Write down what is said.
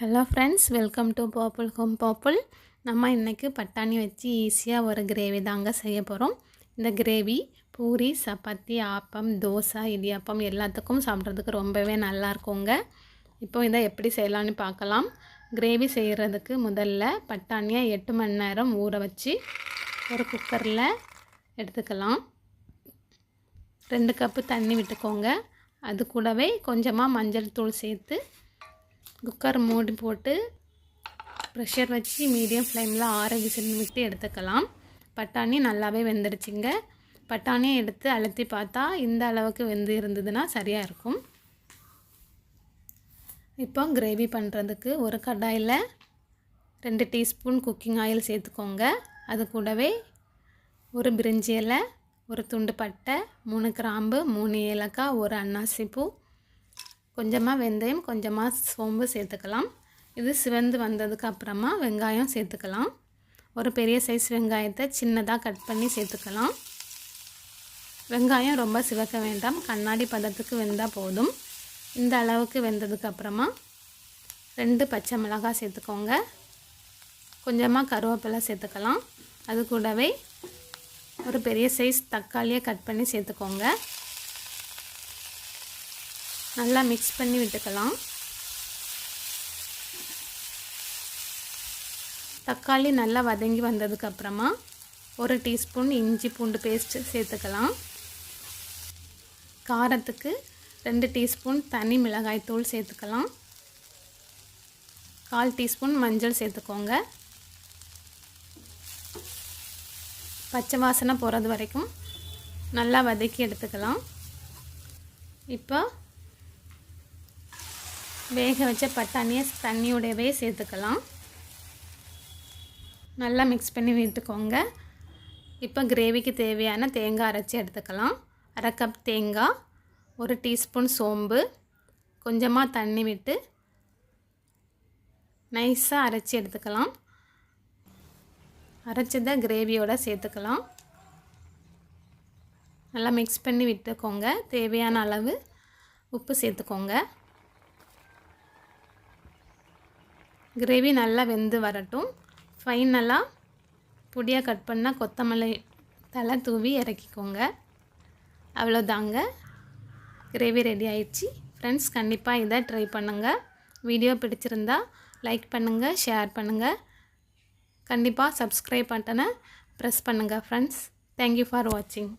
Hello friends, welcome to purple home purple. நம்ம இன்றைக்கி பட்டாணி வச்சு ஈஸியாக ஒரு கிரேவி தாங்க செய்ய போகிறோம். இந்த கிரேவி பூரி, சப்பாத்தி, ஆப்பம், தோசை, இடியாப்பம் எல்லாத்துக்கும் சாப்பிட்றதுக்கு ரொம்பவே நல்லா இருக்குங்க. இப்போ இதை எப்படி செய்யலான்னு பார்க்கலாம். கிரேவி செய்கிறதுக்கு முதல்ல பட்டாணியை 8 மணி நேரம் ஊற வச்சு ஒரு குக்கரில் எடுத்துக்கலாம். 2 கப்பு தண்ணி விட்டுக்கோங்க. அது கூடவே கொஞ்சமாக மஞ்சள் தூள் சேர்த்து குக்கர் மூடி போட்டு ப்ரெஷர் வச்சு மீடியம் ஃப்ளேமில் 6 விசில் விட்டு எடுத்துக்கலாம். பட்டாணி நல்லாவே வெந்துடுச்சுங்க. பட்டாணியை எடுத்து அழுத்தி பார்த்தா இந்த அளவுக்கு வெந்து இருந்ததுன்னா சரியாக இருக்கும். இப்போ கிரேவி பண்ணுறதுக்கு ஒரு கடாயில் 2 டீஸ்பூன் குக்கிங் ஆயில் சேர்த்துக்கோங்க. அது கூடவே ஒரு பிரிஞ்சி இலை, ஒரு துண்டு பட்டை, 3 கிராம்பு, 3 ஏலக்காய், ஒரு அன்னாசி பூ, கொஞ்சமாக வெந்தயம், கொஞ்சமாக சோம்பு சேர்த்துக்கலாம். இது சிவந்து வந்ததுக்கு அப்புறமா வெங்காயம் சேர்த்துக்கலாம். ஒரு பெரிய சைஸ் வெங்காயத்தை சின்னதாக கட் பண்ணி சேர்த்துக்கலாம். வெங்காயம் ரொம்ப சிவக்க வேண்டாம், கண்ணாடி பதத்துக்கு வெந்தால் போதும். இந்த அளவுக்கு வெந்ததுக்கு அப்புறமா 2 பச்சை மிளகாய் சேர்த்துக்கோங்க. கொஞ்சமாக கருவேப்பிலை சேர்த்துக்கலாம். அது கூடவே ஒரு பெரிய சைஸ் தக்காளியை கட் பண்ணி சேர்த்துக்கோங்க. நல்லா மிக்ஸ் பண்ணி விட்டுக்கலாம். தக்காளி நல்லா வதங்கி வந்ததுக்கு அப்புறமா 1 டீஸ்பூன் இஞ்சி பூண்டு பேஸ்ட் சேர்த்துக்கலாம். காரத்துக்கு 2 டீஸ்பூன் தனி மிளகாய் தூள் சேர்த்துக்கலாம். 1/4 டீஸ்பூன் மஞ்சள் சேர்த்துக்கோங்க. பச்சை வாசனை போகிறது வரைக்கும் நல்லா வதக்கி எடுத்துக்கலாம். இப்போ வேக வச்ச பட்டாணியை தண்ணியோடவே சேர்த்துக்கலாம். நல்லா மிக்ஸ் பண்ணி விட்டுக்கோங்க. இப்போ கிரேவிக்கு தேவையான தேங்காய் அரைச்சி எடுத்துக்கலாம். 1/2 கப் தேங்காய், 1 டீஸ்பூன் சோம்பு, கொஞ்சமாக தண்ணி விட்டு நைஸாக அரைச்சி எடுத்துக்கலாம். அரைச்சதை கிரேவியோடு சேர்த்துக்கலாம். நல்லா மிக்ஸ் பண்ணி விட்டுக்கோங்க. தேவையான அளவு உப்பு சேர்த்துக்கோங்க. கிரேவி நல்லா வெந்து வரட்டும். ஃபைனலாக பொடியாக கட் பண்ணால் கொத்தமல்லி தலை தூவி இறக்கிக்கோங்க. அவ்வளோதாங்க, கிரேவி ரெடி ஆயிடுச்சு. ஃப்ரெண்ட்ஸ், கண்டிப்பாக இதை ட்ரை பண்ணுங்கள். வீடியோ பிடிச்சிருந்தா லைக் பண்ணுங்கள், ஷேர் பண்ணுங்கள். கண்டிப்பாக சப்ஸ்கிரைப் பட்டனை ப்ரெஸ் பண்ணுங்கள். ஃப்ரெண்ட்ஸ், தேங்க்யூ ஃபார் வாட்சிங்.